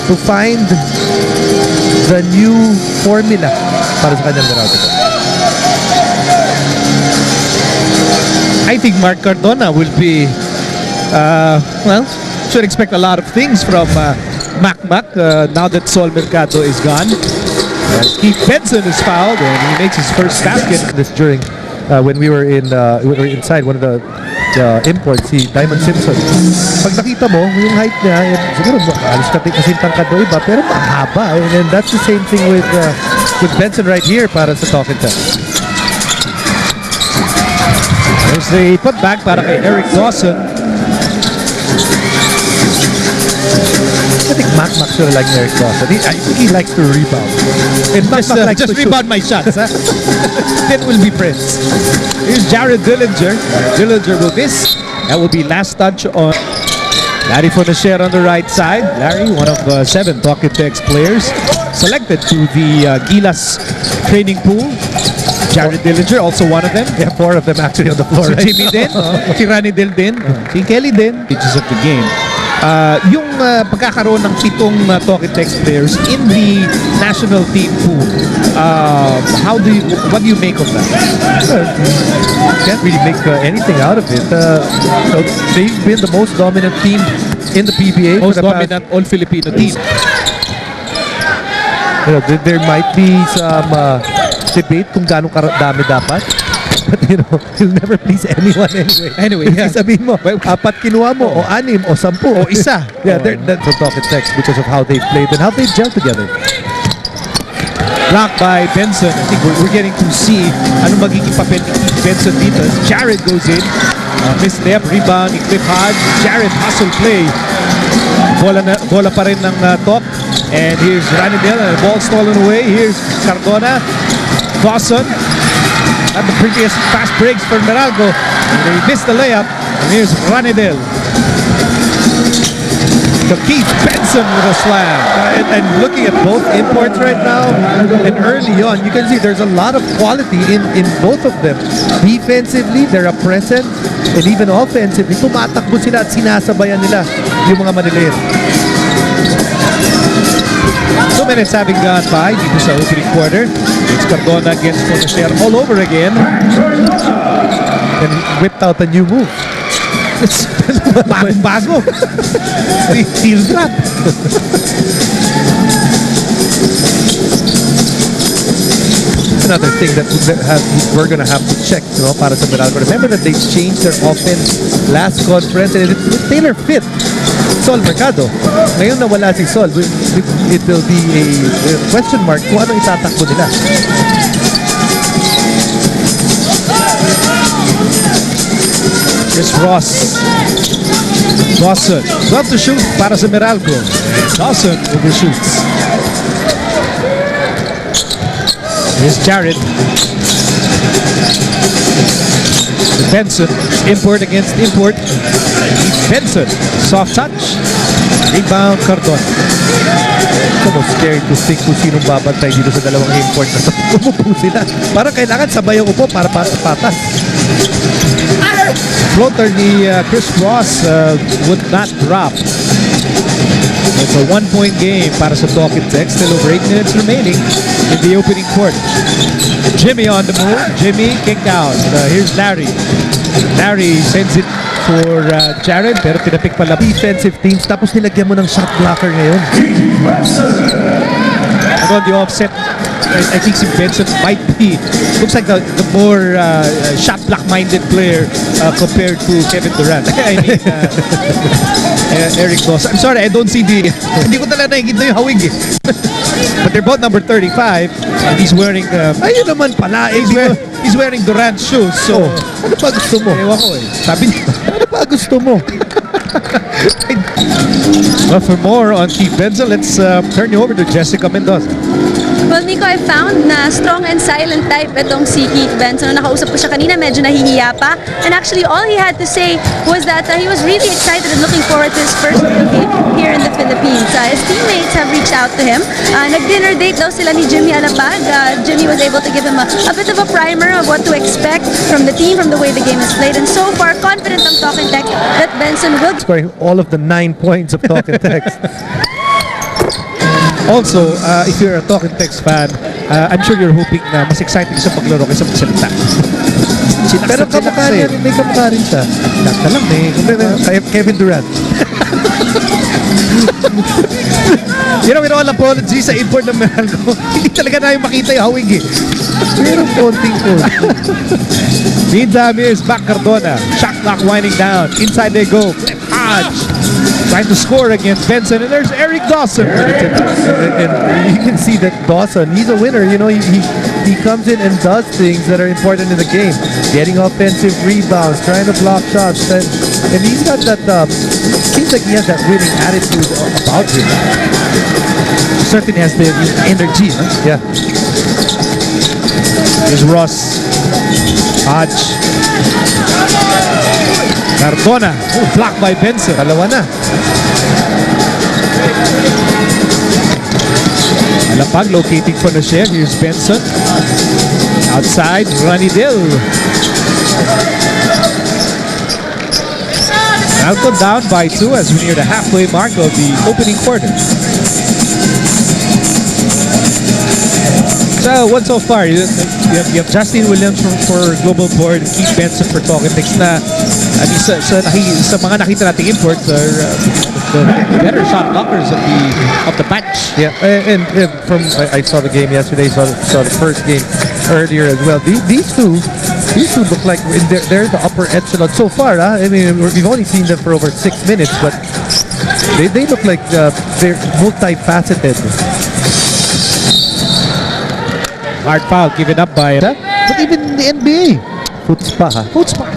to find the new formula para sa kanyang Meralco. I think Mark Cardona will be, well, should expect a lot of things from Mac now that Sol Mercado is gone. And Keith Benson is fouled and he makes his first basket. This during when we were inside one of the imports, si Diamond Simpson. Pag nakita mo, yung height niya, siguro alis kasi tangkad mo iba, pero mahaba. And that's the same thing with Benson right here para sa Talking Text. There's the putback para kay Eric Dawson. I think Mac sort of like Eric Dawson. I think he likes to rebound. And Just rebound my shots, huh? Then we'll be friends. Here's Jared Dillinger. Dillinger will miss. That will be last touch on Larry Fonashare on the right side. Larry, one of 7 Talking Text players selected to the Gilas training pool. Jared Dillinger, also one of them. Yeah, 4 of them actually on the floor. Si Jimmy din, si Ronnie Del din, si Kelly din. Pages of the game. Yung pagkakaroon ng 7 Talking Text players in the national team pool, what do you make of that? Can't really make anything out of it. They've been the most dominant team in the PBA. Most dominant all-Filipino team. There might be some debate kung gaano dami dapat. But you'll never please anyone anyway. Anyway, yeah. Sabihin mo, 4 kinuha mo, o 6, o 10, o 1. Yeah, that's a Talking Text because of how they've played and how they've gelled together. Blocked by Benson. I think we're getting to see ano magiging papel ni Benson dito. Jared goes in. Missed layup, rebound, Cliff Hodge. Jared hustle play. Bola pa rin ng top. And here's Ranidel. And the ball stolen away. Here's Cardona. Dawson. At the prettiest fast breaks for Meralco. And they missed the layup. And here's Ranidel. To Keith Benson with a slam. And looking at both imports right now, and early on, you can see there's a lot of quality in both of them. Defensively, they're a presence, and even offensively, tumatakbo sila at sinasabayan nila yung mga maliliit. 2 minutes having gone by dito sa opening quarter. It's Cardona against Fonashare all over again. And whipped out a new move. Bago. Heel drop. Another thing that we're gonna have to check, para sa Meralco. Remember that they changed their offense last conference and it tailor fit Sol Mercado. Ngayon na wala si Sol, it will be a question mark kung ano itatakbo nila. Here's Ross. Dawson. 12 to shoot para sa Meralco. Dawson overshoots. Here's Jared. Benson. Import against import. Benson. Soft touch. Rebound Cardona. It's almost scary to think kung sinong babantay dito sa dalawang import na umupo sila. Parang kailangan sabay ang upo para patas. Floater ni Chris Ross would not drop. It's a 1-point game para sa Talking Text. Still over 8 minutes remaining in the opening quarter. Jimmy on the move. Jimmy kicked out. Here's Larry. Larry sends it for Jared, pero tinapik pala. Defensive teams, tapos nilagyan mo ng shot blocker ngayon. And on the offset, I think si Benson might be, looks like the more shot block-minded player compared to Kevin Durant. I mean, Eric Dawson. I'm sorry, I don't see hindi ko talaga nakikita yung hawig eh. But they're both number 35 and he's wearing ayun naman pala, he's wearing Durant's shoes. So, ano pa gusto mo? Ewan ko eh. Sabi niya, ano pa gusto mo? Well, for more on Keith Benson, let's turn you over to Jessica Mendoza. Well, Nico, I found na strong and silent type itong si Keith Benson. Nung nakausap ko siya kanina, medyo nahihiya pa. And actually, all he had to say was that he was really excited and looking forward to his first game here in the Philippines. His teammates have reached out to him. Nag-dinner date daw sila ni Jimmy Alapag. Jimmy was able to give him a bit of a primer of what to expect from the team, from the way the game is played. And so far, confident ang Talking Text that Benson will Scoring all of the 9 points of Talking Text. Also, if you're a Talking Text fan, I'm sure you're hoping na mas exciting sa paglaro kaysa magsalita. Pero kamukha niya, may kamukha rin siya. Basta lang, Kevin Durant. With all apologies sa import ng Meralco, hindi talaga namin makita yung hawig eh. Pero konting ko. Meantime, here's back Cardona. Shot clock winding down. Inside they go. Cliff Hodge trying to score against Benson. And there's Eric Dawson. And you can see that Dawson, he's a winner. You know, he comes in and does things that are important in the game. Getting offensive rebounds, trying to block shots. And he's got that, seems like he has that winning attitude about him. Certainly has the energy. Huh? Yeah. Here's Ross. Hodge. Cardona. Oh, blocked by Benson. Dalawa na. Alapag locating for the share. Here's Benson. Outside, Ronnie Dill. Meralco down by 2 as we near the halfway mark of the opening quarter. So, what so far? You have Justin Williams for Global Board, Keith Benson for Talking Text na sa mga nakita nating imports are the better shot blockers of the batch. Yeah, and from I saw the game yesterday, saw the first game earlier as well. These two look like they're the upper echelon so far. I mean, we've only seen them for over 6 minutes, but they look like they're multifaceted. Hard foul given up by But even in the NBA, Futspa, ha? Futspa.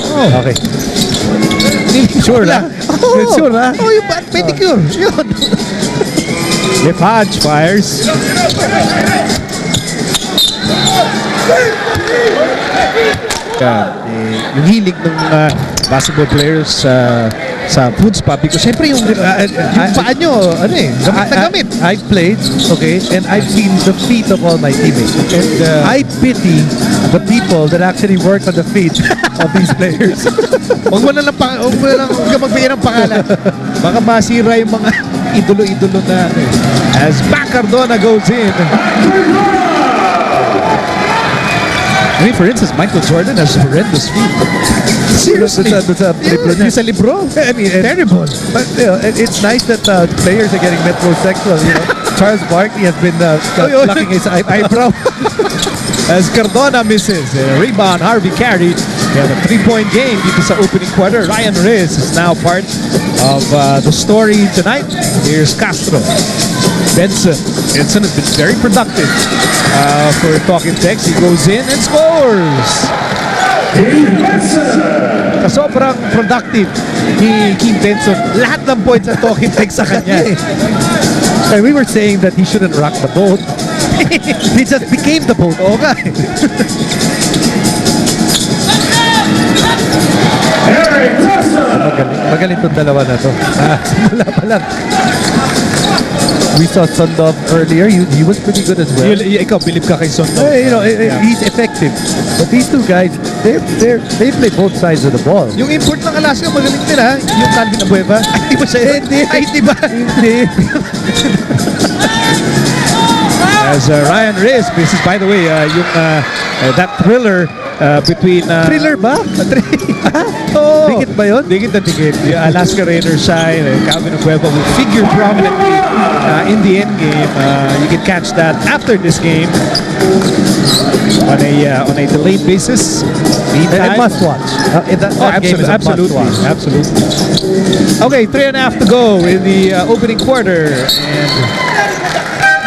Oh. Okay. Sure na? Sure na? Oh, yung pedicure. Yun. Cliff Hodge fires. Yung hilig ng basketball players sa Futspa because syempre yung paa nyo, gamit na gamit. I've played, okay, and I've seen the feet of all my teammates. And I pity the people that actually work on the feet of these players. Huwag mo na lang magbigay ng pangalan. Baka masira yung mga idolo-idolo na as back Cardona goes in. I mean, for instance, Michael Jordan has horrendous feet. Seriously? Yung sa libro? I mean, terrible. But it's nice that players are getting metrosexual, you know. Charles Barkley has been plucking his eyebrow. As Cardona misses, rebound, Harvey Carey. We have a 3-point game dito sa opening quarter. Ryan Reyes is now part of the story tonight. Here's Castro. Benson has been very productive for Talking Text. He goes in and scores. Sobrang productive ni Keith Benson. Lahat ng points sa Talking Text sa kanya. And we were saying that he shouldn't rock the boat. He just became the boat. Okay. Magaling itong dalawa na to. Simula pa lang. We saw Sondov earlier. He was pretty good as well. Ikaw, believe ka kay Sondov. He's effective. But these two guys, they play both sides of the ball. Yung import ng Alaska, magaling din ha. Yung Calvin Abueva. Ay, di ba siya? Hindi ba? Hindi. As Ryan Reyes misses, by the way, yung that thriller between... Thriller ba? Oh, Dikit ba yun? Dikit na dikit. Yung Alaska Raiders shine. Calvin Abueva will figure prominently in the end game. You can catch that after this game on a delayed basis. And must watch. Absolutely. Okay, 3.5 to go in the opening quarter, and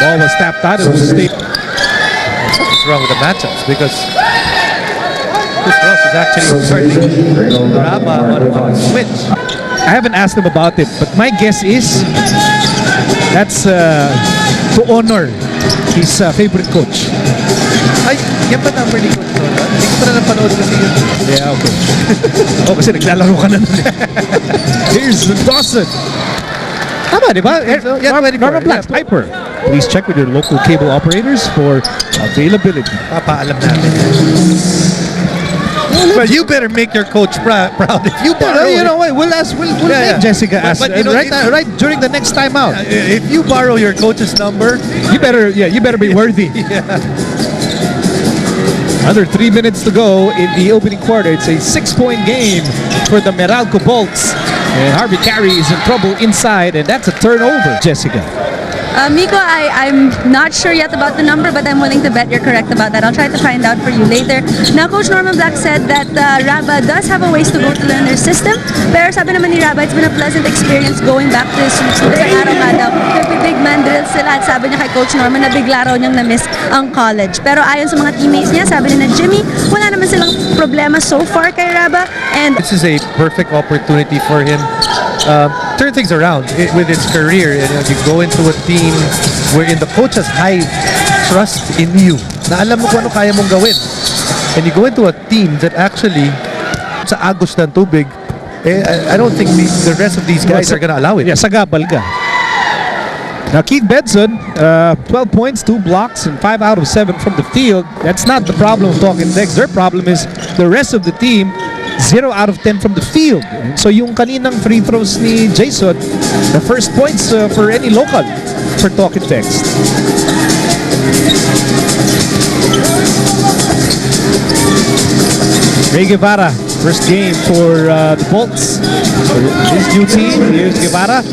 ball was tapped out. It was stayed. What's wrong with the matchups? Because Chris Ross is actually starting drama on Switch. I haven't asked him about it, but my guess is that's to honor his favorite coach. Ay, yan ba number ni Coach Ross? Hindi ko pa na napanood kasi yun. Yeah, okay. Kasi naglalaro ka na nun. Here's Dawson. Tama, di ba? Norman Black, Piper. Please check with your local cable operators for availability. Papaalam natin. Well, you better make your coach proud if you borrow. You know what? We'll Yeah, make Jessica ask. But you know, right during the next time out. if you borrow your coach's number, You better be worthy. yeah. Under 3 minutes to go in the opening quarter. It's a 6-point game for the Meralco Bolts. And Harvey Carey is in trouble inside, and that's a turnover, Jessica. Miko, I'm not sure yet about the number, but I'm willing to bet you're correct about that. I'll try to find out for you later. Now, Coach Norman Black said that Raba does have a ways to go to learn their system. Pero sabi naman ni Raba, it's been a pleasant experience going back to his roots. Isang araw nga daw, big man drill sila at sabi niya kay Coach Norman na bigla raw niyang na-miss ang college. Pero ayon sa mga teammates niya, sabi ni na Jimmy, wala naman silang problema so far kay Raba. And This is a perfect opportunity for him. Turn things around with his career. You know, you go into a team wherein the coach has high trust in you. Na alam mo kung ano kaya mong gawin. And you go into a team that actually sa agos ng tubig, I don't think the rest of these guys are gonna allow it. Yeah, sagabal ka. Now, Keith Benson, 12 points, 2 blocks, and 5 out of 7 from the field. That's not the problem of Talking Tex. Their problem is the rest of the team, 0 out of 10 from the field. So yung kaninang free throws ni Jason, the first points for any local for Talking Text. Ray Guevara, first game for the Bolts. For his new team, here's Guevara.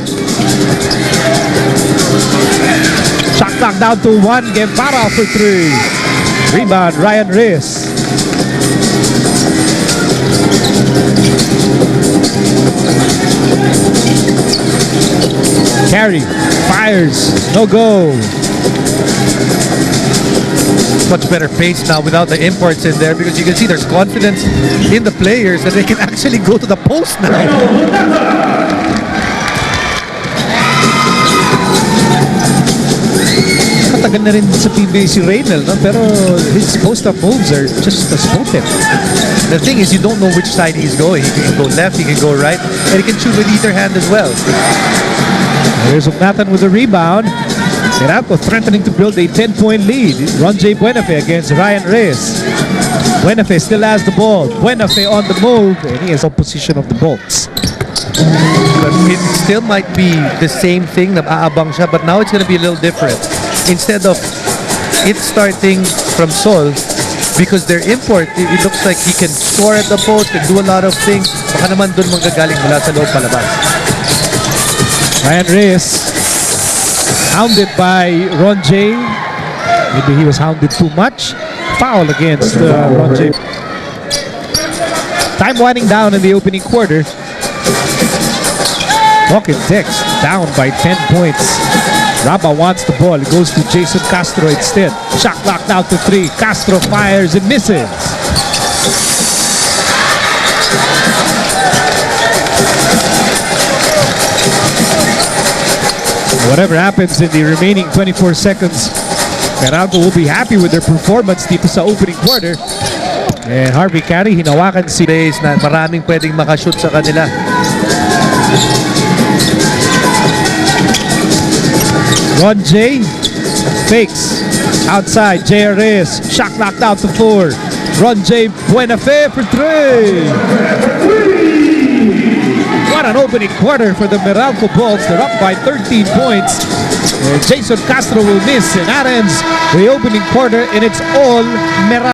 Shot clock down to 1. Guevara for 3. Rebound, Ryan Reyes. Carey fires, no go. Much better pace now without the imports in there because you can see there's confidence in the players that they can actually go to the post now. Matagal na rin sa PBA si Reynel, no? Pero his post-up moves are just as potent. The thing is, you don't know which side he's going. He can go left, he can go right, and he can shoot with either hand as well. There's Nathan with the rebound. Meralco threatening to build a 10-point lead. Ron J. Buenafe against Ryan Reyes. Buenafe still has the ball. Buenafe on the move, and he is opposition of the Bolts. But it still might be the same thing, nag-aabang siya, but now it's going to be a little different. Instead of it starting from Sol, because their import, it looks like he can score at the post, can do a lot of things. Baka naman dun manggagaling mula sa loob palabas. Ryan Reyes hounded by Ron J. Maybe he was hounded too much. Foul against Ron J. Time winding down in the opening quarter. Talking Tex down by 10 points. Raba wants the ball. It goes to Jason Castro instead. Shot clock down to 3. Castro fires and misses. Whatever happens in the remaining 24 seconds, Meralco will be happy with their performance dito sa opening quarter. And Harvey Carey, hinawakan si Days na maraming pwedeng makashoot sa kanila. Ron J. Fakes. Outside, J.R. Reyes. Shot clock down to 4. Ron J. Buenafe for 3. What an opening quarter for the Meralco Bolts. They're up by 13 points. Jason Castro will miss, and that ends the opening quarter, and it's all Meralco.